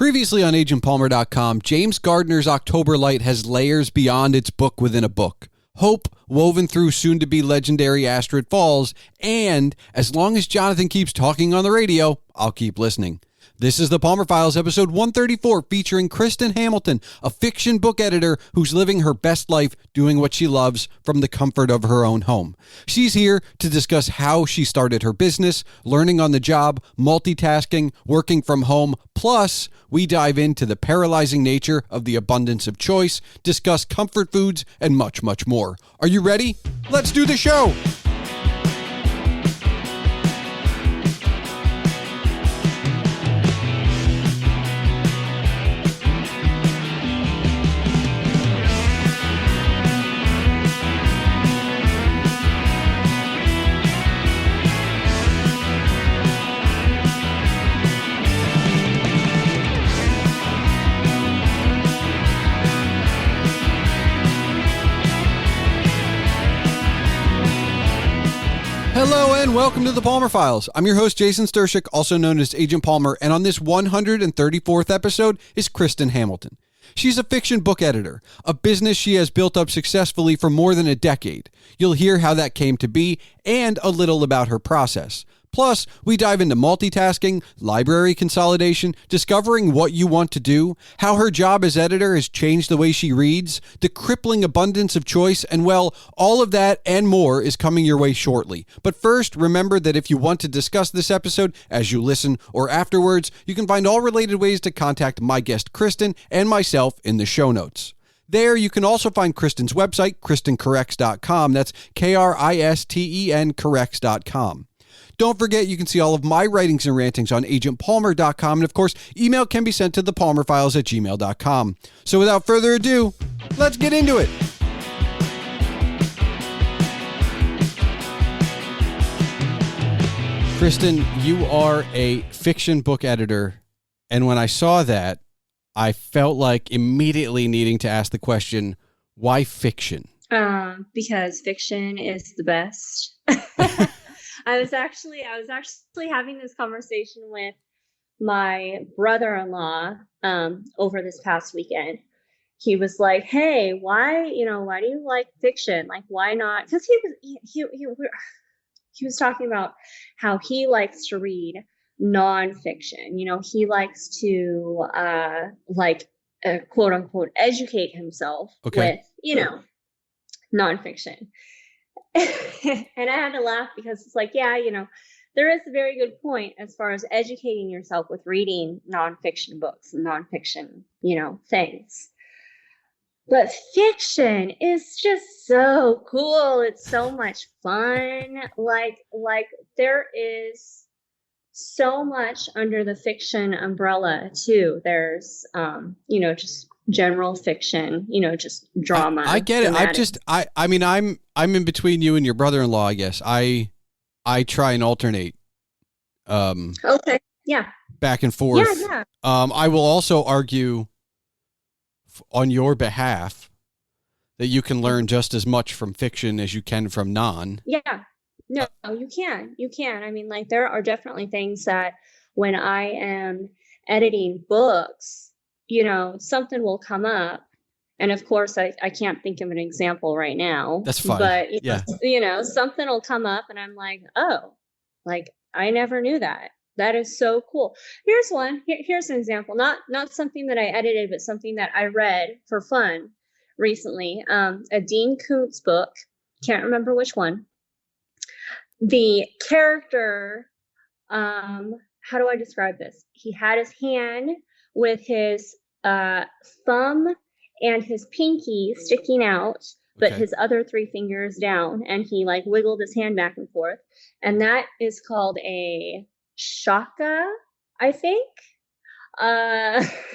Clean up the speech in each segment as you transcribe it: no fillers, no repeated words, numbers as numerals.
Previously on agentpalmer.com, James Gardner's October Light has layers beyond its book within a book. Hope woven through soon-to-be legendary Astrid Falls, and as long as Jonathan keeps talking on the radio, I'll keep listening. This is the Palmer Files, episode 134, featuring Kristen Hamilton, a fiction book editor who's living her best life doing what she loves from the comfort of her own home. She's here to discuss how she started her business, learning on the job, multitasking, working from home, plus we dive into the paralyzing nature of the abundance of choice, discuss comfort foods, and much, much more. Are you ready? Let's do the show! Hello and welcome to the Palmer Files. I'm your host, Jason Stershik, also known as Agent Palmer, and on this 134th episode is Kristen Hamilton. She's a fiction book editor, a business she has built up successfully for more than a decade. You'll hear how that came to be and a little about her process. Plus, we dive into multitasking, library consolidation, discovering what you want to do, how her job as editor has changed the way she reads, the crippling abundance of choice, and well, all of that and more is coming your way shortly. But first, remember that if you want to discuss this episode as you listen or afterwards, you can find all related ways to contact my guest Kristen and myself in the show notes. There, you can also find Kristen's website, kristencorrects.com. That's Kristen corrects.com. Don't forget, you can see all of my writings and rantings on agentpalmer.com. And of course, email can be sent to thepalmerfiles@gmail.com. So without further ado, let's get into it. Kristen, you are a fiction book editor. And when I saw that, I felt like immediately needing to ask the question, why fiction? Because fiction is the best. I was actually having this conversation with my brother-in-law over this past weekend. He was like, "Hey, why do you like fiction? Like, why not?" Because he was talking about how he likes to read nonfiction. He likes to quote unquote educate himself with nonfiction. And I had to laugh because it's like, there is a very good point as far as educating yourself with reading nonfiction books and nonfiction, things. But fiction is just so cool. It's so much fun. Like there is so much under the fiction umbrella too. There's, just general fiction, just drama. I get dramatic. it. I'm in between you and your brother-in-law, I guess. I try and alternate. Okay. Yeah. Back and forth. Yeah. I will also argue on your behalf that you can learn just as much from fiction as you can from non. Yeah. No, you can. You can. I mean, like, there are definitely things that when I am editing books, something will come up. And of course, I can't think of an example right now. That's fine. But, something will come up and I'm like, oh, like, I never knew that. That is so cool. Here's one. Here's an example. Not something that I edited, but something that I read for fun recently. A Dean Koontz book. Can't remember which one. The character, how do I describe this? He had his hand with his thumb and his pinky sticking out, but his other three fingers down, and he wiggled his hand back and forth. And that is called a shaka, I think.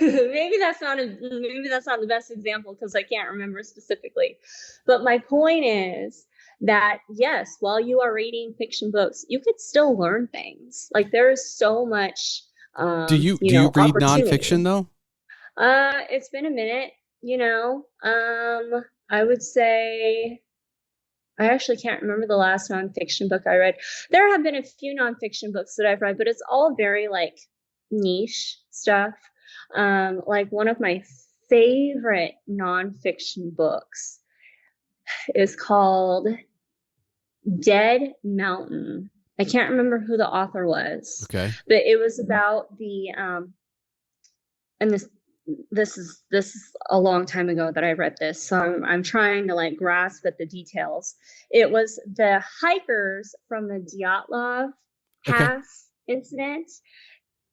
Maybe that's not the best example because I can't remember specifically. But my point is that yes, while you are reading fiction books, you could still learn things. Like, there is so much. Do you read nonfiction though? It's been a minute. I would say I actually can't remember the last nonfiction book I read. There have been a few nonfiction books that I've read, but it's all very niche stuff. Like one of my favorite nonfiction books is called Dead Mountain. I can't remember who the author was. Okay. But it was about the and this is a long time ago that I read this, so I'm trying to like grasp at the details. It was the hikers from the Dyatlov Pass incident.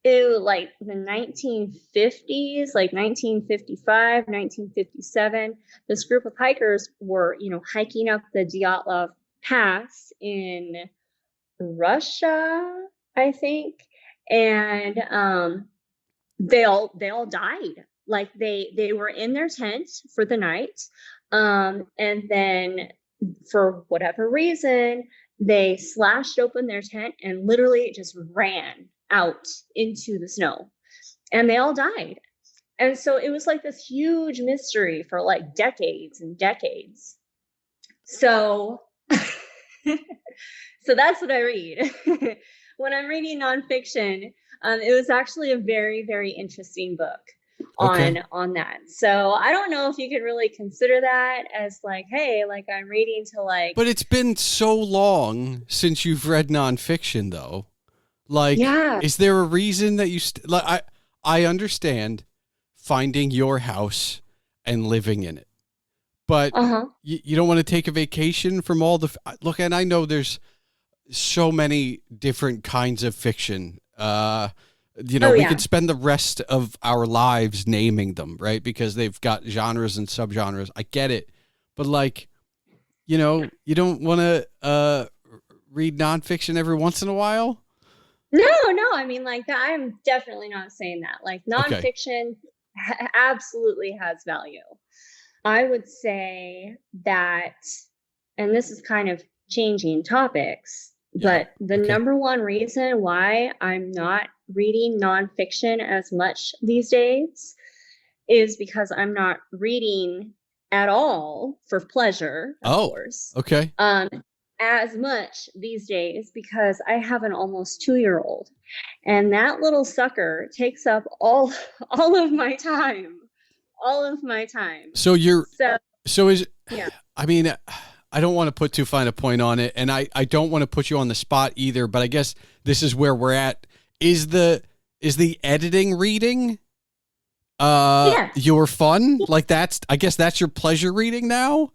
It was like the 1950s, like 1955, 1957. This group of hikers were, hiking up the Dyatlov Pass in Russia, I think, and they all died. Like they were in their tent for the night, and then for whatever reason they slashed open their tent and literally just ran out into the snow, and they all died. And so it was like this huge mystery for like decades and decades. So so that's what I read. When I'm reading nonfiction, it was actually a very, very interesting book on that. So I don't know if you could really consider that as like, hey, like I'm reading to like. But it's been so long since you've read nonfiction, though. Like, is there a reason that you like? I understand finding your house and living in it, but you don't want to take a vacation from all the look. And I know there's so many different kinds of fiction. We could spend the rest of our lives naming them, right? Because they've got genres and subgenres. I get it. But like, you don't want to read nonfiction every once in a while? No. I mean, like, I'm definitely not saying that. Like, nonfiction absolutely has value. I would say that, and this is kind of changing topics, but the number one reason why I'm not reading nonfiction as much these days is because I'm not reading at all for pleasure, of course. Okay. As much these days because I have an almost 2-year-old, and that little sucker takes up all of my time. So I mean, I don't want to put too fine a point on it, and I don't want to put you on the spot either, but I guess this is where we're at. Is the editing reading your fun? Like I guess that's your pleasure reading now?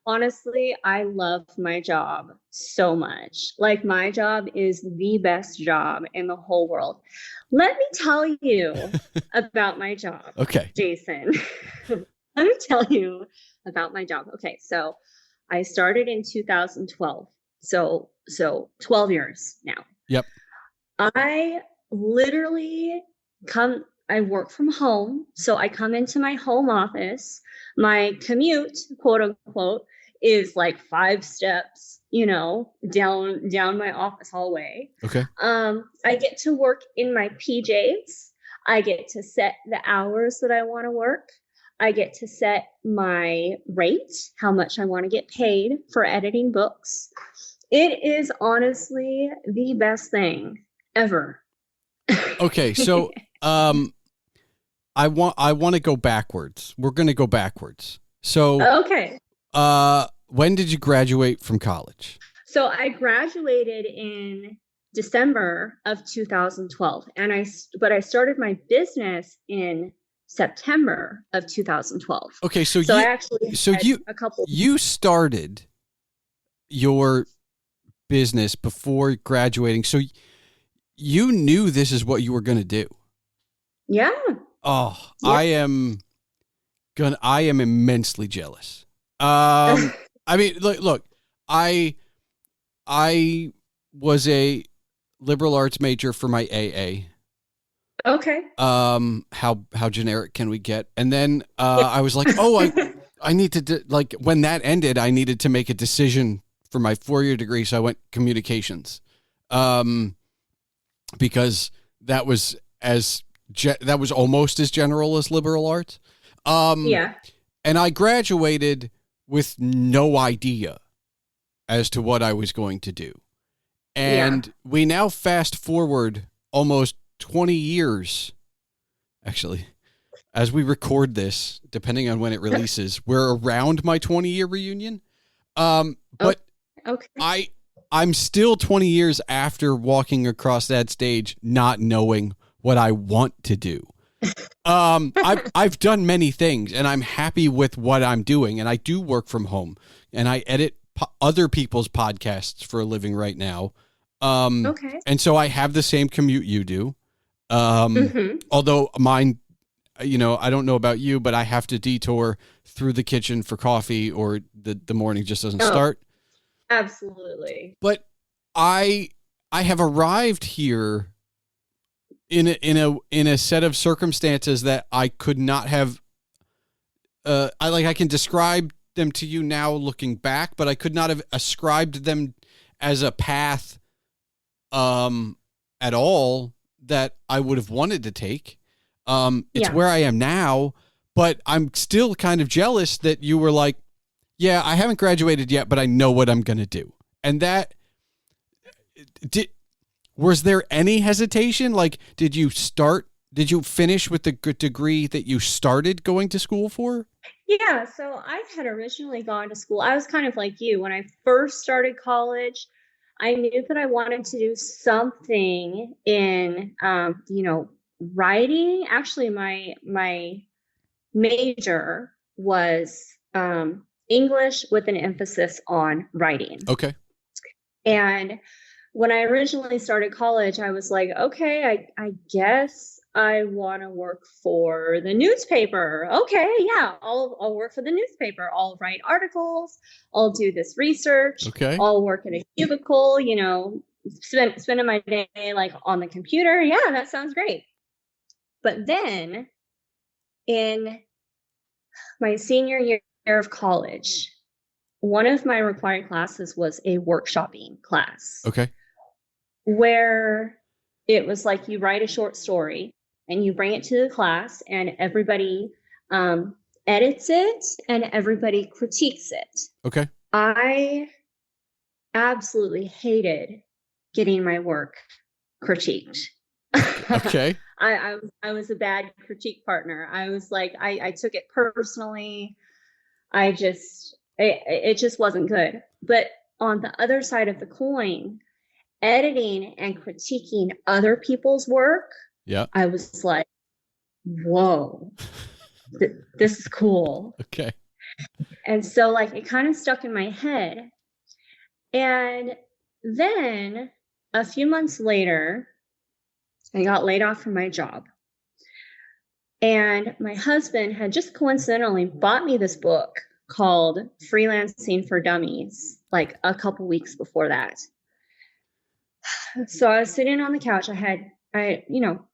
Honestly, I love my job so much. Like, my job is the best job in the whole world. Let me tell you about my job. Okay. Jason. Let me tell you about my job. Okay, so I started in 2012. So 12 years now. Yep. I literally I work from home. So I come into my home office. My commute, quote unquote, is like 5 steps, down my office hallway. Okay. I get to work in my PJs. I get to set the hours that I want to work. I get to set my rate, how much I want to get paid for editing books. It is honestly the best thing ever. Okay, so I want to go backwards. We're going to go backwards. So okay. When did you graduate from college? So I graduated in December of 2012, and I started my business in September of 2012. Okay, so you started your business before graduating, so you knew this is what you were going to do. Yeah. Oh, yeah. I am immensely jealous. I mean, look, I was a liberal arts major for my AA. Okay. How generic can we get? And then I was like, I need to like when that ended, I needed to make a decision for my 4-year degree, so I went communications. Because that was almost as general as liberal arts. And I graduated with no idea as to what I was going to do. And we now fast forward almost 20 years. actually. As we record this, depending on when it releases, we're around my 20-year reunion. But okay. I'm still 20 years after walking across that stage, not knowing what I want to do. I've done many things, and I'm happy with what I'm doing, and I do work from home, and I edit other people's podcasts for a living right now. Okay. And so I have the same commute you do. Mm-hmm. Although mine, I don't know about you, but I have to detour through the kitchen for coffee, or the morning just doesn't start. Absolutely. But I have arrived here in a set of circumstances that I could not have. I can describe them to you now looking back, but I could not have ascribed them as a path at all that I would have wanted to take. It's where I am now, but I'm still kind of jealous that you were like, yeah, I haven't graduated yet, but I know what I'm going to do. And that was there any hesitation? Like, did you finish with the degree that you started going to school for? Yeah. So I had originally gone to school. I was kind of like you. When I first started college, I knew that I wanted to do something in, writing. Actually, my major was English with an emphasis on writing. Okay. And when I originally started college, I was like, okay, I guess I want to work for the newspaper. Okay, yeah, I'll work for the newspaper. I'll write articles. I'll do this research. Okay. I'll work in a cubicle, spending my day like on the computer. Yeah, that sounds great. But then in my senior year of college, one of my required classes was a workshopping class. Okay. Where it was like you write a short story and you bring it to the class, and everybody edits it and everybody critiques it. Okay. I absolutely hated getting my work critiqued. Okay. I was a bad critique partner. I was like, I took it personally. It just wasn't good. But on the other side of the coin, editing and critiquing other people's work, I was like, whoa, this is cool. Okay. And so like it kind of stuck in my head. And then a few months later, I got laid off from my job. And my husband had just coincidentally bought me this book called Freelancing for Dummies, like a couple weeks before that. So I was sitting on the couch.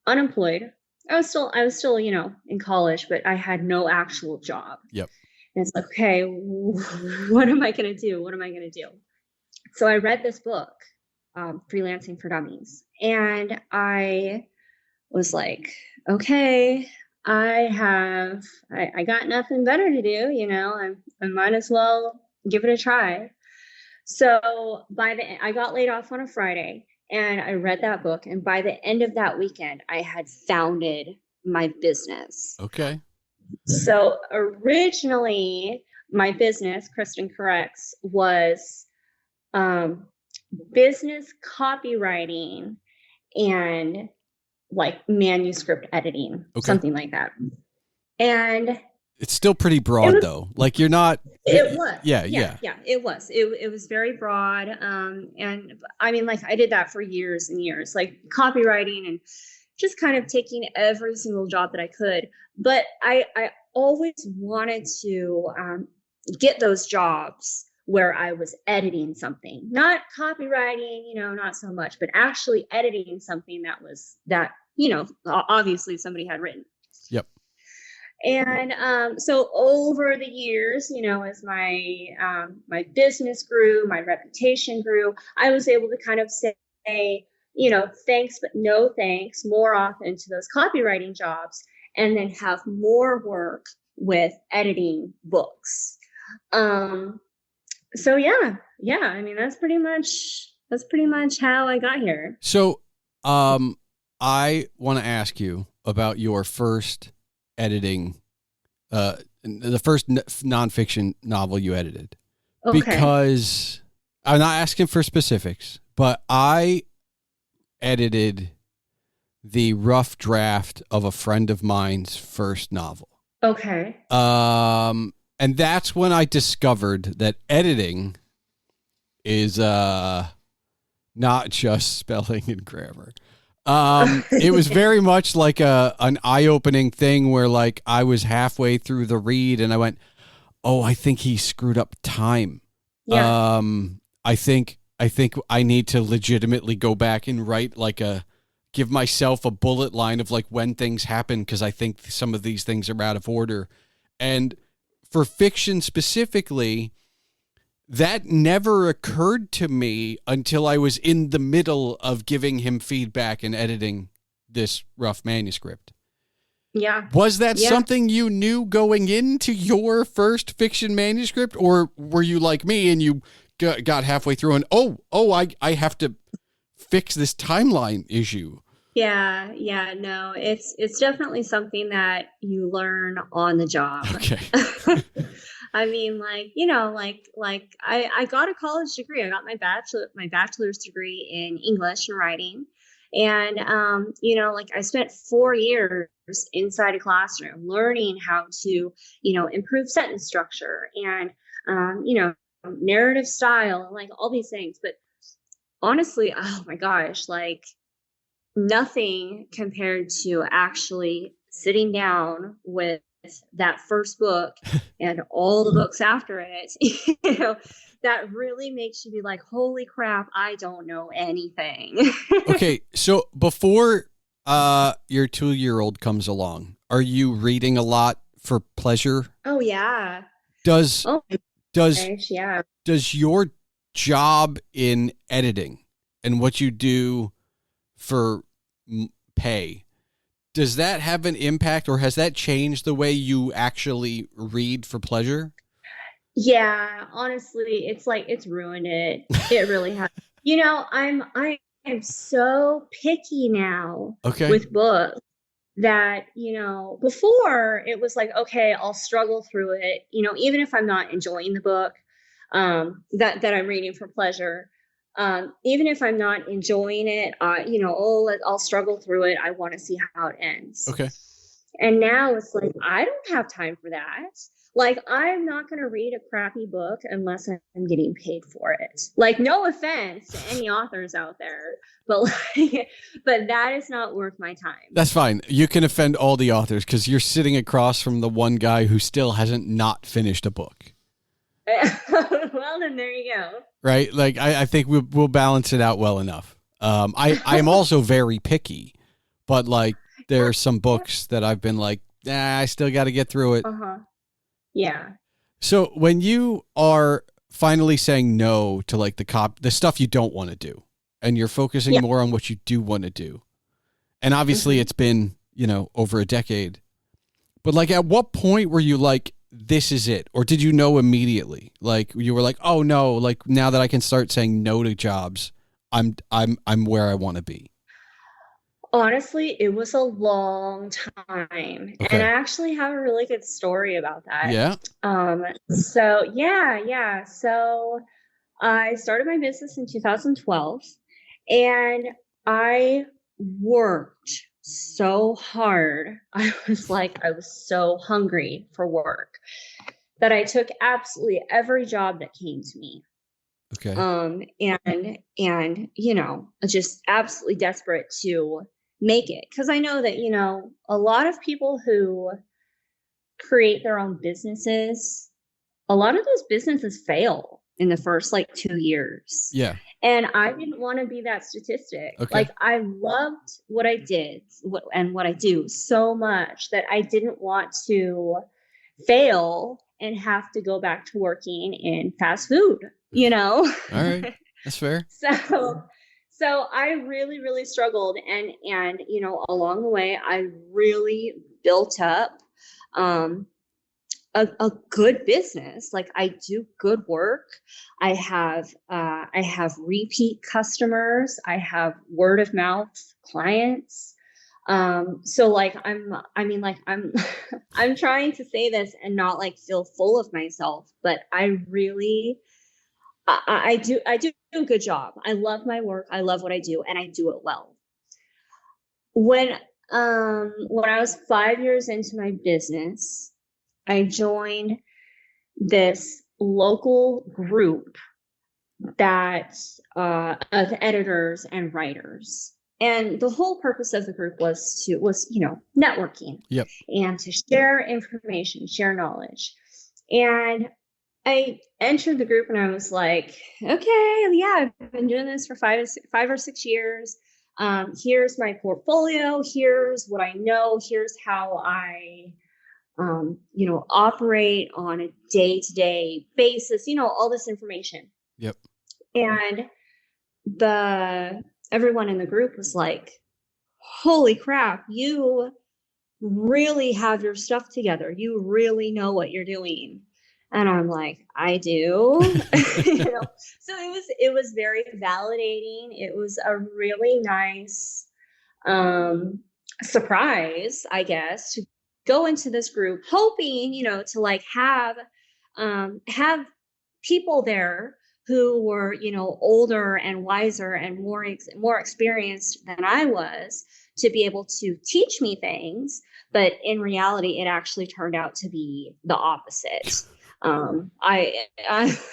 Unemployed. I was still, in college, but I had no actual job. Yep. And it's like, okay, what am I going to do? What am I going to do? So I read this book, Freelancing for Dummies. And I was like, okay, I got nothing better to do. I might as well give it a try. So I got laid off on a Friday. And I read that book. And by the end of that weekend, I had founded my business. Okay. So originally, my business, Kristen Corrects, was business copywriting and like manuscript editing, something like that. And it's still pretty broad, though. Like you're not. It was. Yeah. It was. It was very broad. And I mean, like I did that for years and years, like copywriting and just kind of taking every single job that I could. But I always wanted to get those jobs where I was editing something, not copywriting, not so much, but actually editing something that obviously somebody had written. Yep. And so over the years, as my business grew, my reputation grew, I was able to kind of say, thanks, but no thanks more often to those copywriting jobs, and then have more work with editing books. So yeah. I mean, that's pretty much how I got here. So, I want to ask you, about your first editing, the first nonfiction novel you edited, because I'm not asking for specifics, but I edited the rough draft of a friend of mine's first novel. Okay. And that's when I discovered that editing is not just spelling and grammar. It was very much like an eye-opening thing where like I was halfway through the read and I went, "Oh, I think he screwed up time." Yeah. I think I need to legitimately go back and write give myself a bullet line of like when things happen, because I think some of these things are out of order. And for fiction specifically, that never occurred to me until I was in the middle of giving him feedback and editing this rough manuscript. Yeah. Was that something you knew going into your first fiction manuscript, or were you like me and you got halfway through and I have to fix this timeline issue? Yeah, no, it's definitely something that you learn on the job. Okay. I mean, I got a college degree. I got my bachelor's degree in English and writing. And I spent 4 years inside a classroom learning how to, improve sentence structure and narrative style and like all these things. But honestly, oh my gosh, like nothing compared to actually sitting down with that first book and all the books after it, that really makes you be like, holy crap, I don't know anything. Okay. So before your 2-year-old comes along, are you reading a lot for pleasure? Oh yeah. Does Yeah. Does your job in editing and what you do for pay, does that have an impact, or has that changed the way you actually read for pleasure? Yeah, honestly, it's ruined it. It really has. I am so picky now with books that, before it was like, okay, I'll struggle through it, even if I'm not enjoying the book that I'm reading for pleasure. Even if I'm not enjoying it, I'll struggle through it. I want to see how it ends. Okay. And now it's like, I don't have time for that. Like, I'm not going to read a crappy book unless I'm getting paid for it. Like, no offense to any authors out there, but but that is not worth my time. That's fine. You can offend all the authors because you're sitting across from the one guy who still hasn't not finished a book. Well, then there you go. Right? Like, I think we'll balance it out well enough. I'm also very picky, but like there are some books that I've been like, I still got to get through it. Yeah. So when you are finally saying no to like the stuff you don't want to do, and you're focusing more on what you do want to do, and obviously it's been, over a decade, but like at what point were you like, this is it? Or did you know immediately? Like you were like, oh no, like now that I can start saying no to jobs, I'm where I want to be. Honestly, it was a long time. Okay. And I actually have a really good story about that. Yeah. So yeah. So I started my business in 2012 and I worked so hard. I was so hungry for work that I took absolutely every job that came to me. Okay. And just absolutely desperate to make it, because I know that a lot of people who create their own businesses, a lot of those businesses fail in the first 2 years. Yeah. And I didn't want to be that statistic. Okay. Like, I loved what I did and what I do so much that I didn't want to fail and have to go back to working in fast food, All right. That's fair. So I really, really struggled. And along the way, I really built up a good business. Like, I do good work. I have repeat customers. I have word of mouth clients. So like I mean like I'm I'm trying to say this and not like feel full of myself, but I really I do a good job. I love my work. I love what I do, and I do it well. When when I was 5 years into my business, I joined this local group that of editors and writers. And the whole purpose of the group was networking. Yep. And to share information, share knowledge. And I entered the group and I was like, okay, yeah, I've been doing this for 5 or 6 years. Here's my portfolio. Here's what I know. Here's how I, operate on a day-to-day basis, all this information. Yep. And everyone in the group was like, holy crap, you really have your stuff together. You really know what you're doing. And I'm like, I do. So it was very validating. It was a really nice surprise, I guess, to go into this group hoping, to like have people there who were, older and wiser and more experienced than I was, to be able to teach me things. But in reality, it actually turned out to be the opposite. I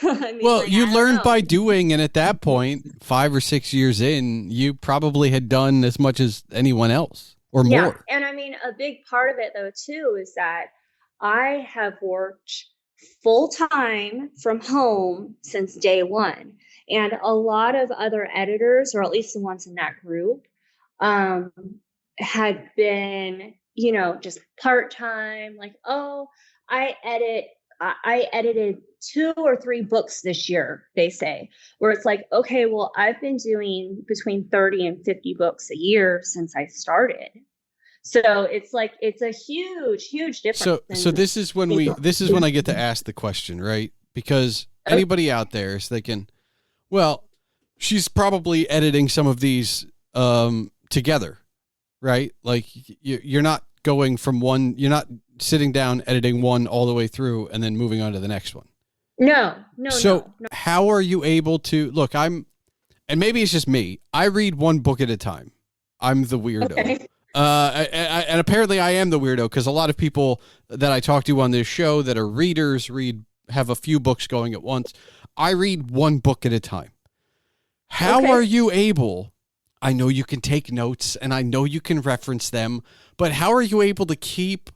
mean, well, like, you learned know. by doing, and at that point, 5 or 6 years in, you probably had done as much as anyone else or more. And I mean, a big part of it though too is that I have worked full time from home since day one, and a lot of other editors, or at least the ones in that group, had been, just part time. Like, oh, I edited 2 or 3 books this year, they say, where it's like, okay, well, I've been doing between 30 and 50 books a year since I started. So it's like, it's a huge difference. So this is when I get to ask the question, right? Because anybody out there is thinking, well, she's probably editing some of these together, right? Like you're not going from one, you're not sitting down, editing one all the way through and then moving on to the next one. No. So how are you able to look? And maybe it's just me. I read one book at a time. I'm the weirdo. Okay. And apparently I am the weirdo, because a lot of people that I talk to on this show that are readers have a few books going at once. I read one book at a time. How are you able? I know you can take notes and I know you can reference them, but how are you able to keep,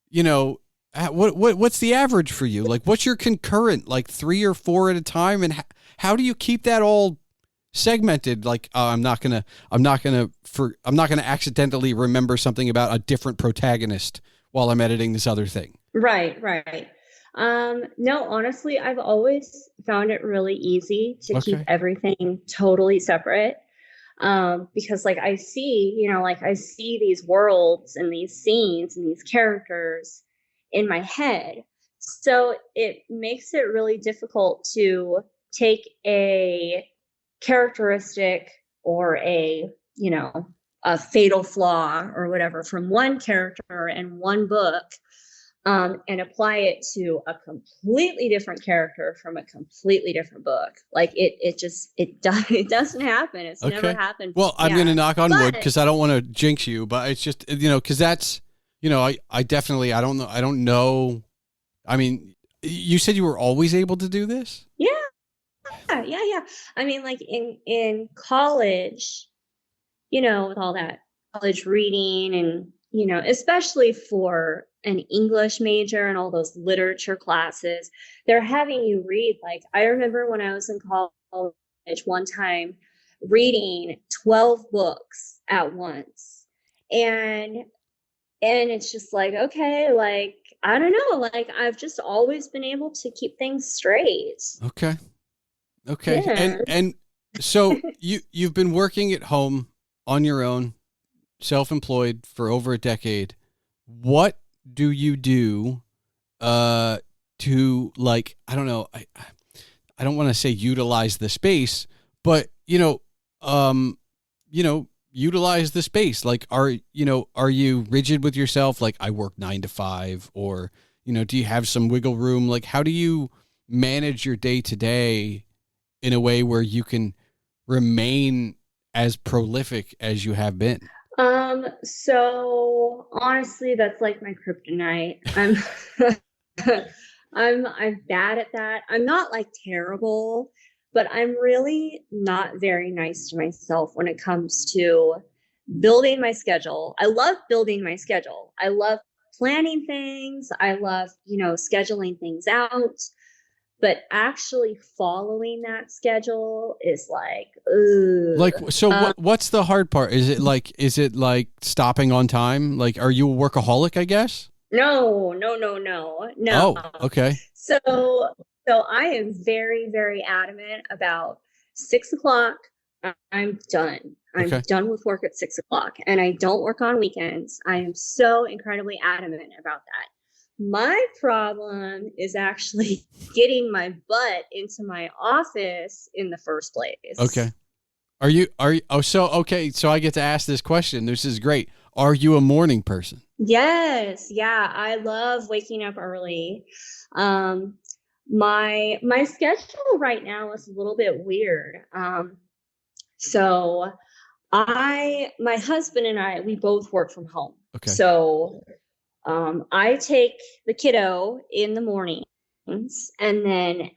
what's the average for you? Like, what's your concurrent, like 3 or 4 at a time? And how do you keep that all segmented? Like, I'm not gonna accidentally remember something about a different protagonist while I'm editing this other thing. Right. No, honestly, I've always found it really easy to keep everything totally separate. Because like I see, I see these worlds and these scenes and these characters in my head. So it makes it really difficult to take a characteristic or a fatal flaw or whatever from one character in one book, and apply it to a completely different character from a completely different book. Like it doesn't happen. It's never happened. Well, I'm going to knock on wood, because I don't want to jinx you, but it's just, because that's, I definitely, I don't know. I mean, you said you were always able to do this? Yeah. I mean, like in college, with all that college reading and, especially for an English major and all those literature classes, they're having you read. Like, I remember when I was in college one time reading 12 books at once. And it's just like, okay, like, I don't know, like I've just always been able to keep things straight. Okay. Yeah. And so you've been working at home on your own, self-employed for over a decade. What do you do to, like, I don't know, I don't want to say utilize the space, but you utilize the space? Like, are you rigid with yourself? Like, I work 9 to 5, or, do you have some wiggle room? Like, how do you manage your day to day in a way where you can remain as prolific as you have been? So honestly, that's like my kryptonite. I'm bad at that. I'm not like terrible, but I'm really not very nice to myself when it comes to building my schedule. I love building my schedule. I love planning things. I love, scheduling things out. But actually following that schedule is like, ugh. Like, so what's the hard part? Is it like stopping on time? Like, are you a workaholic, I guess? No. Oh, okay. So I am very, very adamant about 6 o'clock. I'm done. I'm done with work at 6 o'clock, and I don't work on weekends. I am so incredibly adamant about that. My problem is actually getting my butt into my office in the first place. Okay. So I get to ask this question. This is great. Are you a morning person? Yes. Yeah. I love waking up early. My schedule right now is a little bit weird. So my husband and I, we both work from home. Okay. So I take the kiddo in the mornings, and then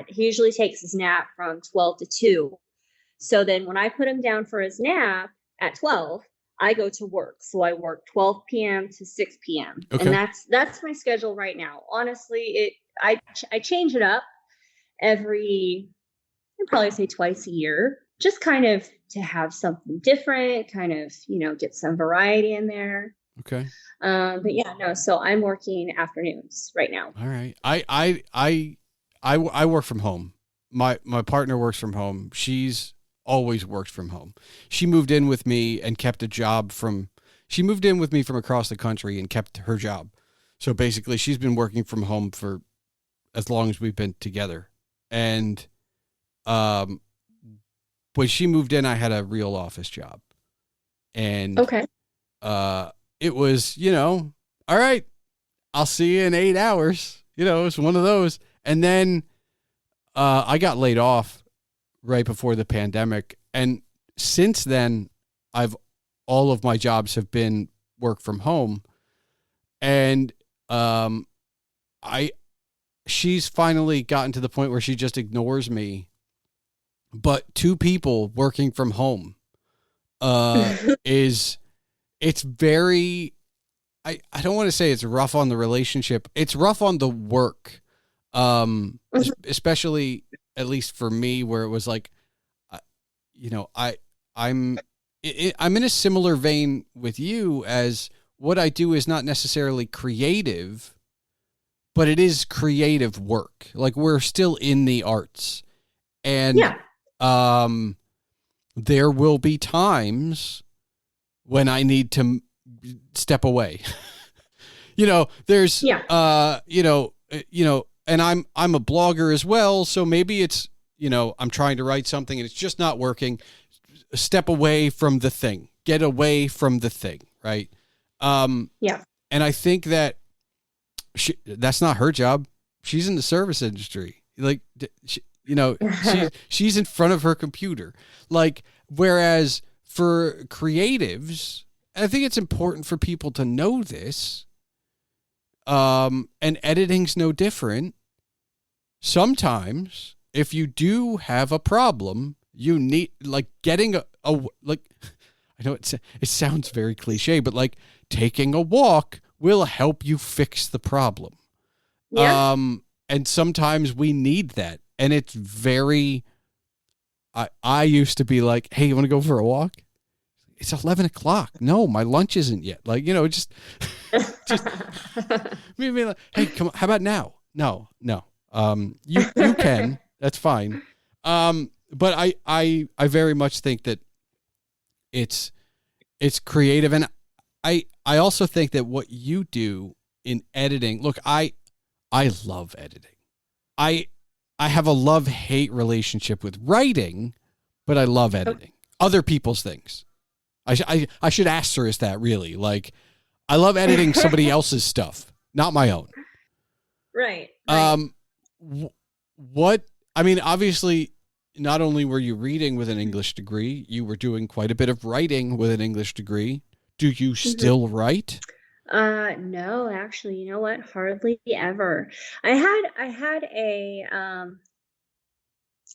he usually takes his nap from 12 to 2. So then when I put him down for his nap at 12, I go to work. So I work 12 p.m. to 6 p.m. Okay. And that's my schedule right now. Honestly, I change it up I'd probably say twice a year, just kind of to have something different, kind of, get some variety in there. Okay. But yeah, no, so I'm working afternoons right now. All right. I work from home. My partner works from home. She's always worked from home. She moved in with me and kept a job she moved in with me from across the country and kept her job. So basically she's been working from home for as long as we've been together. And, when she moved in, I had a real office job, and, okay. It was, all right, I'll see you in 8 hours. It's one of those. And then, I got laid off right before the pandemic. And since then, all of my jobs have been work from home. And, she's finally gotten to the point where she just ignores me. But 2 people working from home, it's very, I don't want to say it's rough on the relationship. It's rough on the work. Especially at least for me, where it was like, I'm in a similar vein with you, as what I do is not necessarily creative, but it is creative work. Like, we're still in the arts, and there will be times when I need to step away. There's, and I'm a blogger as well. So maybe it's, I'm trying to write something and it's just not working. Step away from the thing, get away from the thing. Right. And I think that that's not her job. She's in the service industry. Like, she's in front of her computer. Like, whereas for creatives, I think it's important for people to know this. And editing's no different. Sometimes, if you do have a problem, you need, like, getting I know it sounds very cliche, but like taking a walk will help you fix the problem. Yeah. And sometimes we need that. And it's very, I used to be like, hey, you want to go for a walk? It's 11 o'clock. No, my lunch isn't yet. Like, just maybe like, hey, come on. How about now? No. You can, that's fine. But I very much think that it's creative. And I also think that what you do in editing, look, I love editing. I have a love-hate relationship with writing, but I love editing other people's things. I should ask her is that really like I love editing somebody else's stuff, not my own. Right. What I mean, obviously, not only were you reading with an English degree, you were doing quite a bit of writing with an English degree. Do you still write? No, actually, you know what? Hardly ever. I had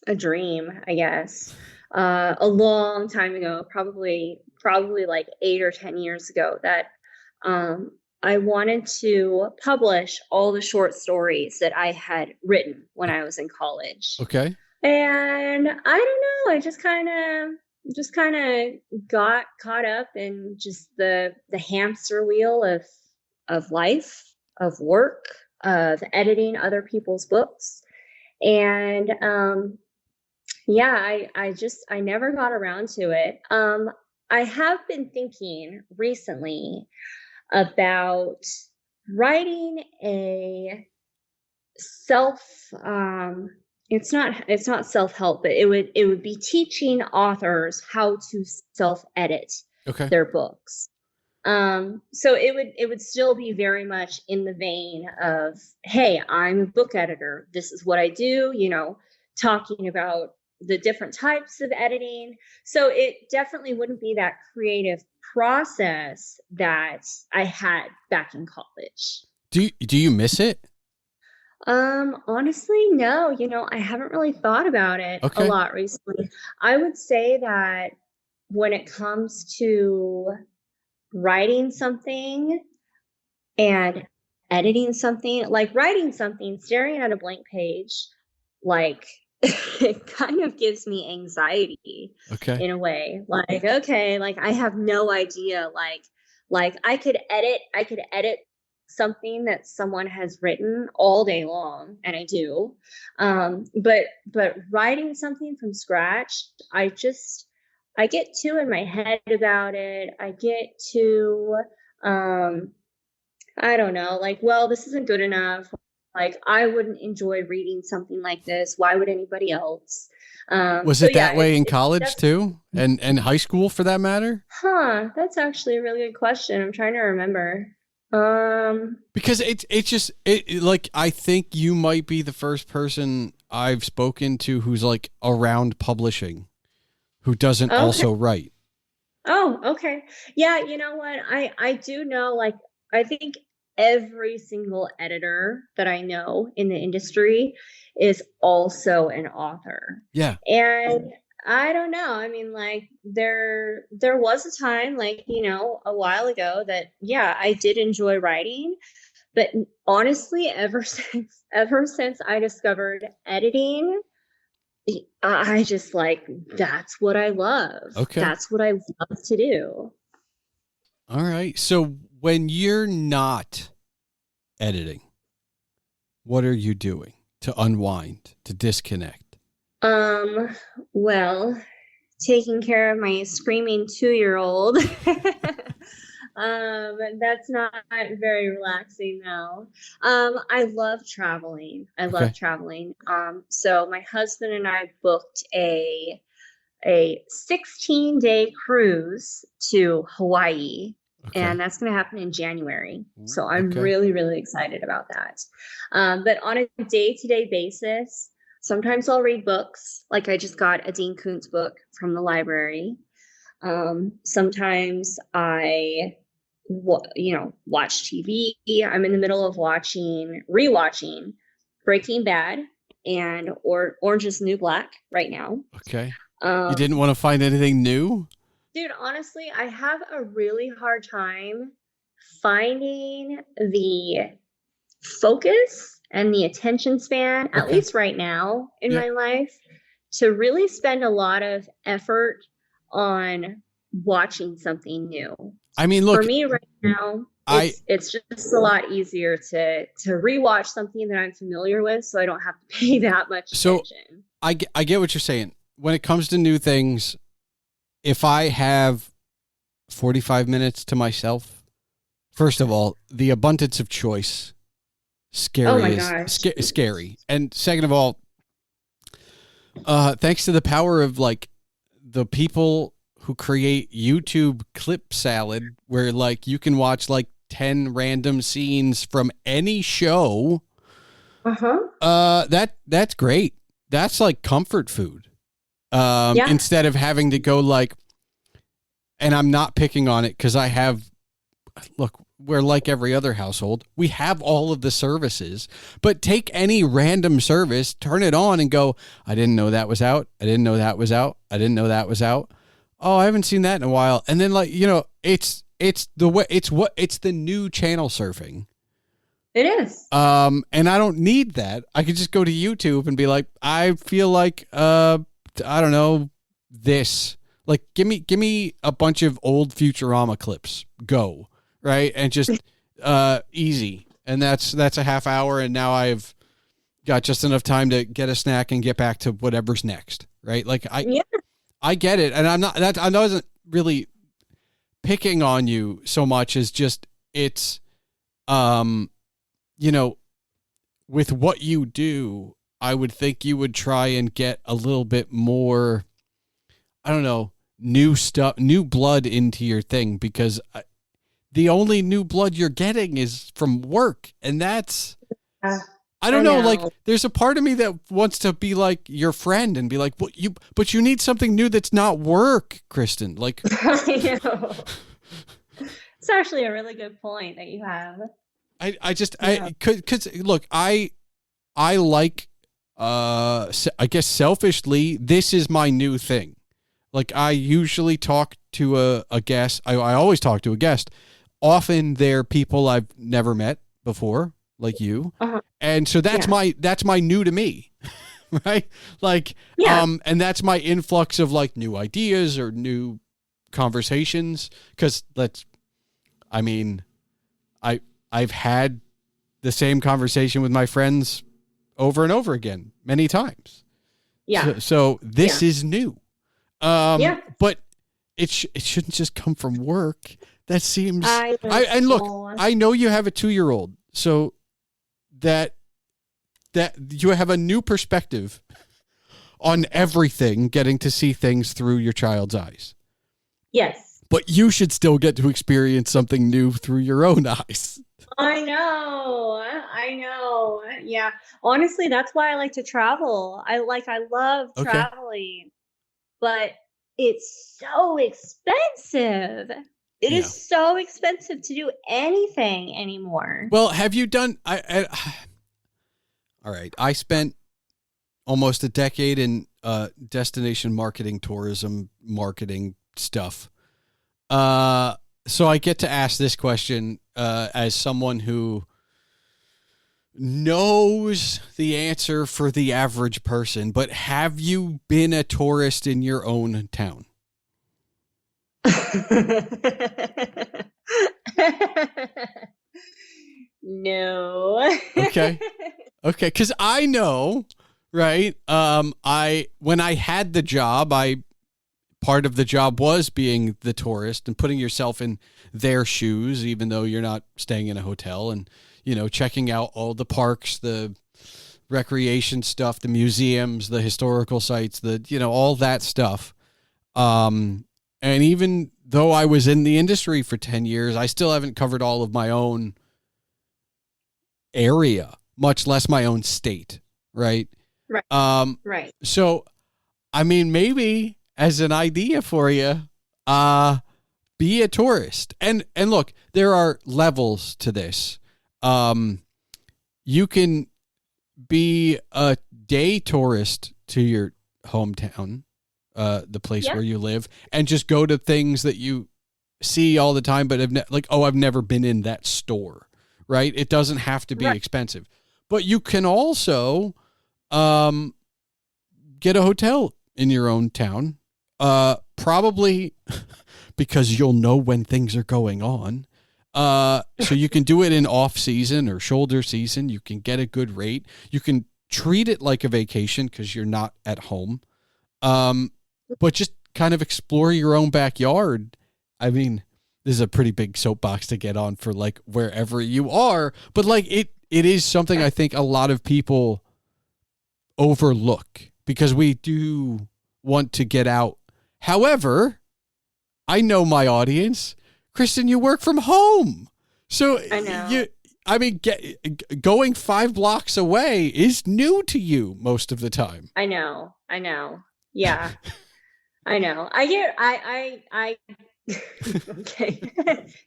a dream, I guess, a long time ago, probably like 8 or 10 years ago, that I wanted to publish all the short stories that I had written when I was in college. Okay. And I don't know, I just kind of got caught up in just the hamster wheel of life, of work, of editing other people's books. And yeah, I never got around to it. I have been thinking recently about writing a it's not self-help, but it would be teaching authors how to self-edit their books. So it would still be very much in the vein of, hey, I'm a book editor. This is what I do, talking about the different types of editing. So it definitely wouldn't be that creative process that I had back in college. Do you miss it? Honestly, no, I haven't really thought about it a lot recently. I would say that when it comes to writing something and editing something, like writing something, staring at a blank page, like it kind of gives me anxiety in a way. Like, okay, like I have no idea, like I could edit something that someone has written all day long, and I do. But writing something from scratch, I get too in my head about it. I get too, I don't know, like, well, this isn't good enough. Like, I wouldn't enjoy reading something like this. Why would anybody else? Was it that way in college too? And high school for that matter? That's actually a really good question. I'm trying to remember. Because it like, I think you might be the first person I've spoken to who's like around publishing, who doesn't also write. Oh, okay. Yeah. You know what? I do know, like, I think every single editor that I know in the industry is also an author. Yeah. And I don't know. I mean, like, there was a time, like, a while ago that, yeah, I did enjoy writing, but honestly, ever since I discovered editing, I just like, that's what I love. Okay. That's what I love to do. All right. So when you're not editing, what are you doing to unwind, to disconnect? Well, taking care of my screaming 2-year-old. That's not very relaxing though. I love traveling. So my husband and I booked a 16-day cruise to Hawaii. Okay. And that's going to happen in January. So I'm really, really excited about that. But on a day-to-day basis, sometimes I'll read books. Like, I just got a Dean Koontz book from the library. Sometimes I, watch TV. I'm in the middle of rewatching Breaking Bad and Orange is the New Black right now. Okay. You didn't want to find anything new? Dude, honestly, I have a really hard time finding the focus and the attention span, at least right now in my life, to really spend a lot of effort on watching something new. I mean, look, for me right now, it's just a lot easier to rewatch something that I'm familiar with, so I don't have to pay that much attention. I get what you're saying. When it comes to new things, if I have 45 minutes to myself, first of all, the abundance of choice, scary. And second of all, thanks to the power of like the people who create YouTube clip salad where like you can watch like 10 random scenes from any show. That's great. That's like comfort food. Instead of having to go like, and I'm not picking on it because we're like every other household. We have all of the services, but take any random service, turn it on and go, I didn't know that was out. I didn't know that was out. I didn't know that was out. Oh, I haven't seen that in a while. And then like, it's the new channel surfing. It is. And I don't need that. I could just go to YouTube and be like, I feel like, I don't know, this. Like, give me a bunch of old Futurama clips. Go. Right. And just easy. And that's a half hour. And now I've got just enough time to get a snack and get back to whatever's next. Right. Like I get it. And I wasn't really picking on you so much as just it's, with what you do, I would think you would try and get a little bit more, I don't know, new stuff, new blood into your thing, because the only new blood you're getting is from work. And that's, I don't know, like there's a part of me that wants to be like your friend and be like, but you need something new that's not work, Kristen. Like, I know. It's actually a really good point that you have. Because look, I like, I guess selfishly, this is my new thing. Like I usually talk to a guest. I always talk to a guest. Often they're people I've never met before, like you. And so that's my new to me. Right. Like, and that's my influx of like new ideas or new conversations. Cause I've had the same conversation with my friends over and over again, many times. Yeah. So this is new. But it shouldn't just come from work. That seems, and look, I know you have a 2-year-old, so that you have a new perspective on everything, getting to see things through your child's eyes. Yes. But you should still get to experience something new through your own eyes. I know. Yeah. Honestly, that's why I like to travel. I love traveling, but it's so expensive. It is so expensive to do anything anymore. Well, have you done, all right. I spent almost a decade in destination marketing, tourism marketing stuff. So I get to ask this question as someone who knows the answer for the average person, but have you been a tourist in your own town? No. Okay. Cause I know, right. When I had the job, part of the job was being the tourist and putting yourself in their shoes, even though you're not staying in a hotel, and, checking out all the parks, the recreation stuff, the museums, the historical sites, all that stuff. And even though I was in the industry for 10 years, I still haven't covered all of my own area, much less my own state. Right. Right. Right. So, maybe as an idea for you, be a tourist. And look, there are levels to this. You can be a day tourist to your hometown, the place where you live, and just go to things that you see all the time, but I've never been in that store, right? It doesn't have to be expensive, but you can also, get a hotel in your own town, probably because you'll know when things are going on. So you can do it in off season or shoulder season. You can get a good rate. You can treat it like a vacation because you're not at home. But just kind of explore your own backyard. This is a pretty big soapbox to get on for like wherever you are, but like it is something I think a lot of people overlook because we do want to get out. However, I know my audience. Kristen, you work from home. So I know. Going 5 blocks away is new to you most of the time. I know. Yeah. I know. I okay.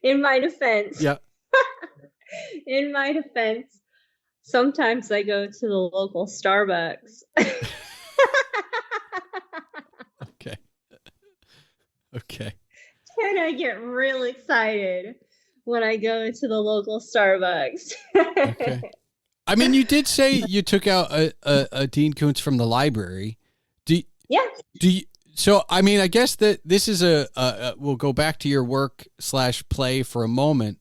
In my defense. Yeah. In my defense, sometimes I go to the local Starbucks. Okay. And I get real excited when I go to the local Starbucks. Okay. I mean, you did say you took out a Dean Koontz from the library. So, I mean, I guess that this is we'll go back to your work/play for a moment.